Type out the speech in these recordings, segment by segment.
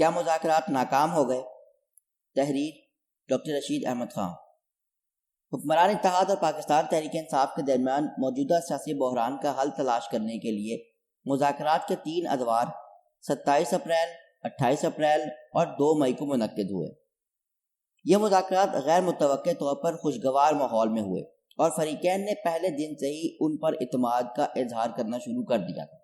کیا مذاکرات ناکام ہو گئے؟ تحریر ڈاکٹر رشید احمد خان۔ حکمران اتحاد اور پاکستان تحریک انصاف کے درمیان موجودہ سیاسی بحران کا حل تلاش کرنے کے لیے مذاکرات کے 3 ادوار 27 اپریل، 28 اپریل اور 2 مئی کو منعقد ہوئے۔ یہ مذاکرات غیر متوقع طور پر خوشگوار ماحول میں ہوئے اور فریقین نے پہلے دن سے ہی ان پر اعتماد کا اظہار کرنا شروع کر دیا تھا۔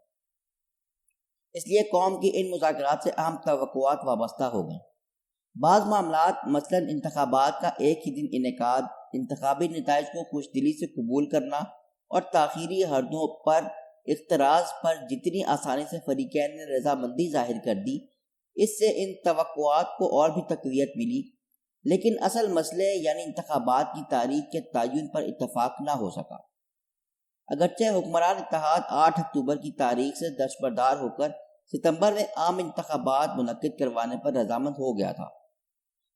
اس لیے قوم کی ان مذاکرات سے اہم توقعات وابستہ ہو گئیں۔ بعض معاملات مثلاً انتخابات کا ایک ہی دن انعقاد، انتخابی نتائج کو خوش دلی سے قبول کرنا اور تاخیری ہردوں پر اعتراض پر جتنی آسانی سے فریقین نے رضامندی ظاہر کر دی، اس سے ان توقعات کو اور بھی تقویت ملی، لیکن اصل مسئلے یعنی انتخابات کی تاریخ کے تعین پر اتفاق نہ ہو سکا۔ اگرچہ حکمران اتحاد 8 اکتوبر کی تاریخ سے دستبردار ہو کر ستمبر میں عام انتخابات منعقد کروانے پر رضامند ہو گیا تھا۔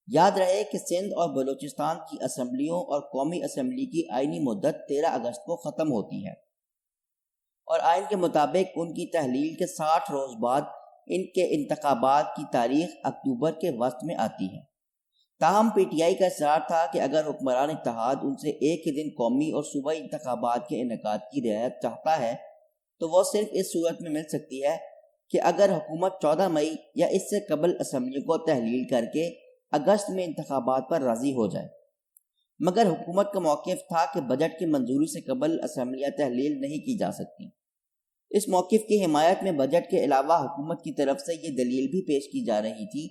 یاد رہے کہ سندھ اور بلوچستان کی اسمبلیوں اور قومی اسمبلی کی آئینی مدت 13 اگست کو ختم ہوتی ہے اور آئین کے مطابق ان کی تحلیل کے 60 روز بعد ان کے انتخابات کی تاریخ اکتوبر کے وسط میں آتی ہے۔ تاہم پی ٹی آئی کا اصرار تھا کہ اگر حکمران اتحاد ان سے ایک ہی دن قومی اور صوبائی انتخابات کے انعقاد کی رعایت چاہتا ہے تو وہ صرف اس صورت میں مل سکتی ہے کہ اگر حکومت 14 مئی یا اس سے قبل اسمبلیوں کو تحلیل کر کے اگست میں انتخابات پر راضی ہو جائے۔ مگر حکومت کا موقف تھا کہ بجٹ کی منظوری سے قبل اسمبلیاں تحلیل نہیں کی جا سکتی۔ اس موقف کی حمایت میں بجٹ کے علاوہ حکومت کی طرف سے یہ دلیل بھی پیش کی جا رہی تھی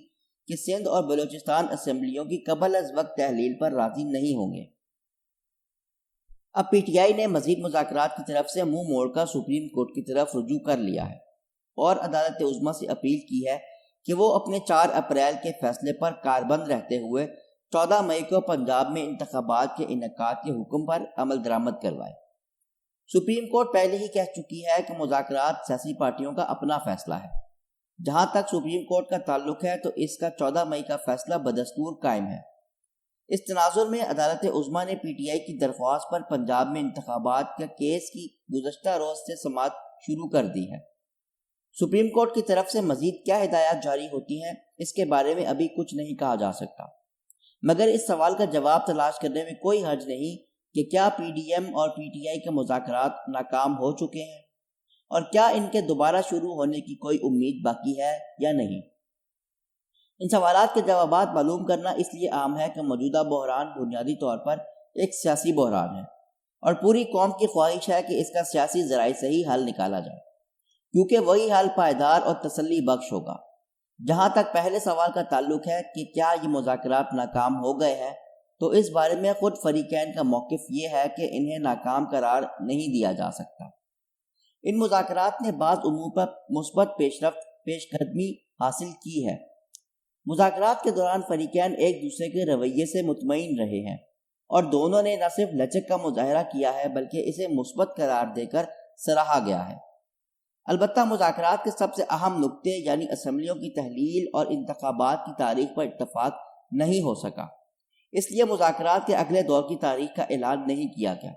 کہ سندھ اور بلوچستان اسمبلیوں کی قبل از وقت تحلیل پر راضی نہیں ہوں گے۔ اب پی ٹی آئی نے مزید مذاکرات کی طرف سے منہ موڑ کر سپریم کورٹ کی طرف رجوع کر لیا ہے اور عدالت عظمیٰ سے اپیل کی ہے کہ وہ اپنے 4 اپریل کے فیصلے پر کاربند رہتے ہوئے 14 مئی کو پنجاب میں انتخابات کے انعقاد کے حکم پر عمل درآمد کروائے۔ سپریم کورٹ پہلے ہی کہہ چکی ہے کہ مذاکرات سیاسی پارٹیوں کا اپنا فیصلہ ہے۔ جہاں تک سپریم کورٹ کا تعلق ہے تو اس کا 14 مئی کا فیصلہ بدستور قائم ہے۔ اس تناظر میں عدالت عظمیٰ نے پی ٹی آئی کی درخواست پر پنجاب میں انتخابات کے کیس کی گزشتہ روز سے سماعت شروع کر دی ہے۔ سپریم کورٹ کی طرف سے مزید کیا ہدایات جاری ہوتی ہیں اس کے بارے میں ابھی کچھ نہیں کہا جا سکتا، مگر اس سوال کا جواب تلاش کرنے میں کوئی حرج نہیں کہ کیا پی ڈی ایم اور پی ٹی آئی کے مذاکرات ناکام ہو چکے ہیں اور کیا ان کے دوبارہ شروع ہونے کی کوئی امید باقی ہے یا نہیں۔ ان سوالات کے جوابات معلوم کرنا اس لیے عام ہے کہ موجودہ بحران بنیادی طور پر ایک سیاسی بحران ہے اور پوری قوم کی خواہش ہے کہ اس کا سیاسی ذرائع سے ہی حل نکالا جائے، کیونکہ وہی حل پائیدار اور تسلی بخش ہوگا۔ جہاں تک پہلے سوال کا تعلق ہے کہ کیا یہ مذاکرات ناکام ہو گئے ہیں، تو اس بارے میں خود فریقین کا موقف یہ ہے کہ انہیں ناکام قرار نہیں دیا جا سکتا۔ ان مذاکرات نے بعض امور پر مثبت پیش قدمی حاصل کی ہے۔ مذاکرات کے دوران فریقین ایک دوسرے کے رویے سے مطمئن رہے ہیں اور دونوں نے نہ صرف لچک کا مظاہرہ کیا ہے بلکہ اسے مثبت قرار دے کر سراہا گیا ہے۔ البتہ مذاکرات کے سب سے اہم نقطے یعنی اسمبلیوں کی تحلیل اور انتخابات کی تاریخ پر اتفاق نہیں ہو سکا، اس لیے مذاکرات کے اگلے دور کی تاریخ کا اعلان نہیں کیا گیا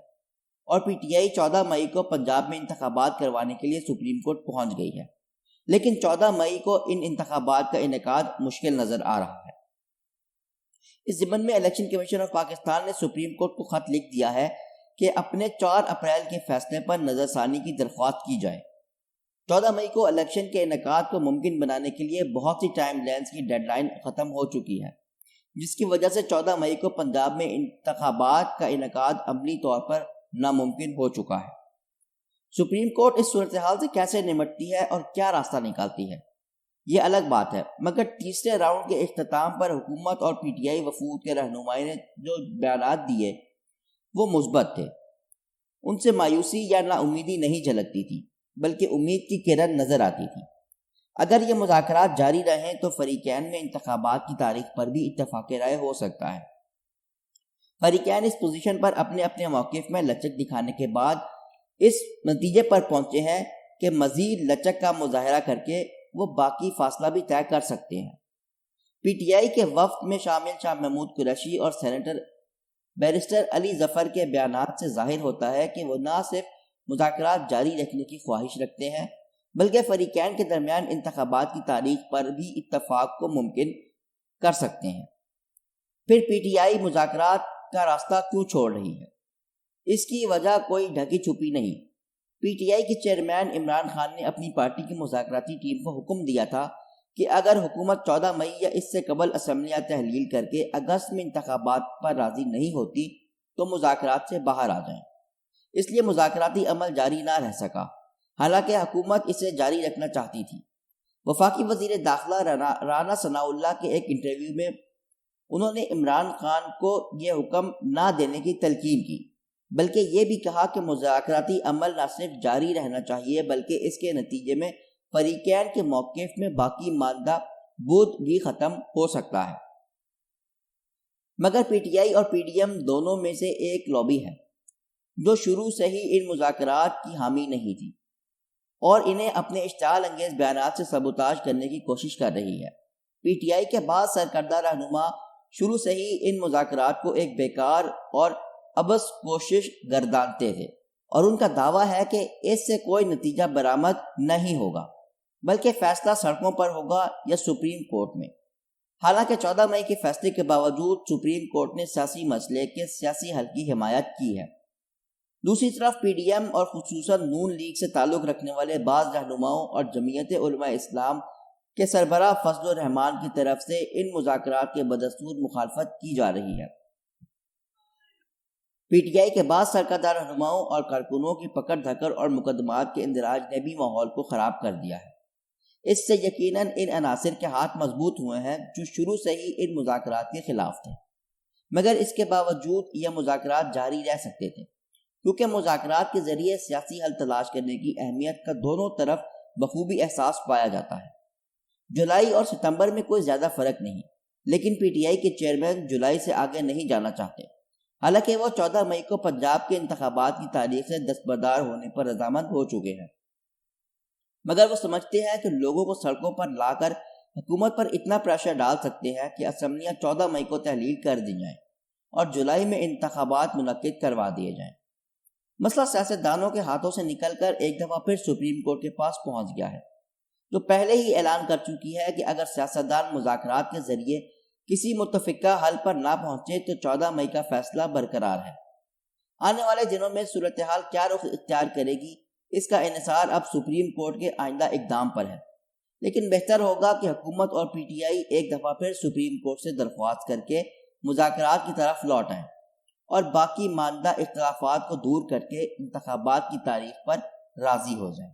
اور پی ٹی آئی 14 مئی کو پنجاب میں انتخابات کروانے کے لیے سپریم کورٹ پہنچ گئی ہے، لیکن 14 مئی کو ان انتخابات کا انعقاد مشکل نظر آ رہا ہے۔ اس ضمن میں الیکشن کمیشن آف پاکستان نے سپریم کورٹ کو خط لکھ دیا ہے کہ اپنے 4 اپریل کے فیصلے پر نظر ثانی کی درخواست کی جائے۔ 14 مئی کو الیکشن کے انعقاد کو ممکن بنانے کے لیے بہت سی ٹائم لینز کی ڈیڈ لائن ختم ہو چکی ہے، جس کی وجہ سے 14 مئی کو پنجاب میں انتخابات کا انعقاد عملی طور پر ناممکن ہو چکا ہے۔ سپریم کورٹ اس صورتحال سے کیسے نمٹتی ہے اور کیا راستہ نکالتی ہے یہ الگ بات ہے، مگر تیسرے راؤنڈ کے اختتام پر حکومت اور پی ٹی آئی وفود کے رہنمائی نے جو بیانات دیے وہ مثبت تھے۔ ان سے مایوسی یا نا امیدی نہیں جھلکتی تھی بلکہ امید کی کرن نظر آتی تھی۔ اگر یہ مذاکرات جاری رہیں تو فریقین میں انتخابات کی تاریخ پر بھی اتفاق رائے ہو سکتا ہے۔ فریقین اس پوزیشن پر اپنے اپنے موقف میں لچک دکھانے کے بعد اس نتیجے پر پہنچے ہیں کہ مزید لچک کا مظاہرہ کر کے وہ باقی فاصلہ بھی طے کر سکتے ہیں۔ پی ٹی آئی کے وفد میں شامل شاہ محمود قریشی اور سینیٹر بیرسٹر علی ظفر کے بیانات سے ظاہر ہوتا ہے کہ وہ نہ صرف مذاکرات جاری رکھنے کی خواہش رکھتے ہیں بلکہ فریقین کے درمیان انتخابات کی تاریخ پر بھی اتفاق کو ممکن کر سکتے ہیں۔ پھر پی ٹی آئی مذاکرات کا راستہ کیوں چھوڑ رہی ہے؟ اس کی وجہ کوئی ڈھکی چھپی نہیں۔ پی ٹی آئی کے چیئرمین عمران خان نے اپنی پارٹی کی مذاکراتی ٹیم کو حکم دیا تھا کہ اگر حکومت 14 مئی یا اس سے قبل اسمبلیاں تحلیل کر کے اگست میں انتخابات پر راضی نہیں ہوتی تو مذاکرات سے باہر آ جائیں۔ اس لیے مذاکراتی عمل جاری نہ رہ سکا، حالانکہ حکومت اسے جاری رکھنا چاہتی تھی۔ وفاقی وزیر داخلہ رانا ثناء اللہ کے ایک انٹرویو میں انہوں نے عمران خان کو یہ حکم نہ دینے کی تلقین کی، بلکہ یہ بھی کہا کہ مذاکراتی عمل نہ صرف جاری رہنا چاہیے بلکہ اس کے نتیجے میں فریقین کے موقف میں باقی ماندہ بود بھی ختم ہو سکتا ہے۔ مگر پی ٹی آئی اور پی ڈی ایم دونوں میں سے ایک لابی ہے جو شروع سے ہی ان مذاکرات کی حامی نہیں تھی اور انہیں اپنے اشتعال انگیز بیانات سے سبوتاژ کرنے کی کوشش کر رہی ہے۔ پی ٹی آئی کے بعض سرکردہ رہنما شروع سے ہی ان مذاکرات کو ایک بیکار اور عبث کوشش گردانتے تھے اور ان کا دعویٰ ہے کہ اس سے کوئی نتیجہ برآمد نہیں ہوگا بلکہ فیصلہ سڑکوں پر ہوگا یا سپریم کورٹ میں۔ حالانکہ 14 مئی کے فیصلے کے باوجود سپریم کورٹ نے سیاسی مسئلے کے سیاسی حل کی حمایت کی ہے۔ دوسری طرف پی ڈی ایم اور خصوصاً نون لیگ سے تعلق رکھنے والے بعض رہنماؤں اور جمعیت علماء اسلام کے سربراہ فضل الرحمان کی طرف سے ان مذاکرات کے بدستور مخالفت کی جا رہی ہے۔ پی ٹی آئی کے بعض سرکردہ رہنماؤں اور کارکنوں کی پکڑ دھکڑ اور مقدمات کے اندراج نے بھی ماحول کو خراب کر دیا ہے۔ اس سے یقیناً ان عناصر کے ہاتھ مضبوط ہوئے ہیں جو شروع سے ہی ان مذاکرات کے خلاف تھے، مگر اس کے باوجود یہ مذاکرات جاری رہ سکتے تھے کیونکہ مذاکرات کے ذریعے سیاسی حل تلاش کرنے کی اہمیت کا دونوں طرف بخوبی احساس پایا جاتا ہے۔ جولائی اور ستمبر میں کوئی زیادہ فرق نہیں، لیکن پی ٹی آئی کے چیئرمین جولائی سے آگے نہیں جانا چاہتے، حالانکہ وہ 14 مئی کو پنجاب کے انتخابات کی تاریخ سے دستبردار ہونے پر رضامند ہو چکے ہیں، مگر وہ سمجھتے ہیں کہ لوگوں کو سڑکوں پر لا کر حکومت پر اتنا پریشر ڈال سکتے ہیں کہ اسمبلیاں 14 مئی کو تحلیل کر دی جائیں اور جولائی میں انتخابات منعقد کروا دیے جائیں۔ مسئلہ سیاستدانوں کے ہاتھوں سے نکل کر ایک دفعہ پھر سپریم کورٹ کے پاس پہنچ گیا ہے، جو پہلے ہی اعلان کر چکی ہے کہ اگر سیاستدان مذاکرات کے ذریعے کسی متفقہ حل پر نہ پہنچے تو 14 مئی کا فیصلہ برقرار ہے۔ آنے والے دنوں میں صورتحال کیا رخ اختیار کرے گی، اس کا انحصار اب سپریم کورٹ کے آئندہ اقدام پر ہے، لیکن بہتر ہوگا کہ حکومت اور پی ٹی آئی ایک دفعہ پھر سپریم کورٹ سے درخواست کر کے مذاکرات کی طرف لوٹ آئیں اور باقی ماندہ اختلافات کو دور کر کے انتخابات کی تاریخ پر راضی ہو جائیں۔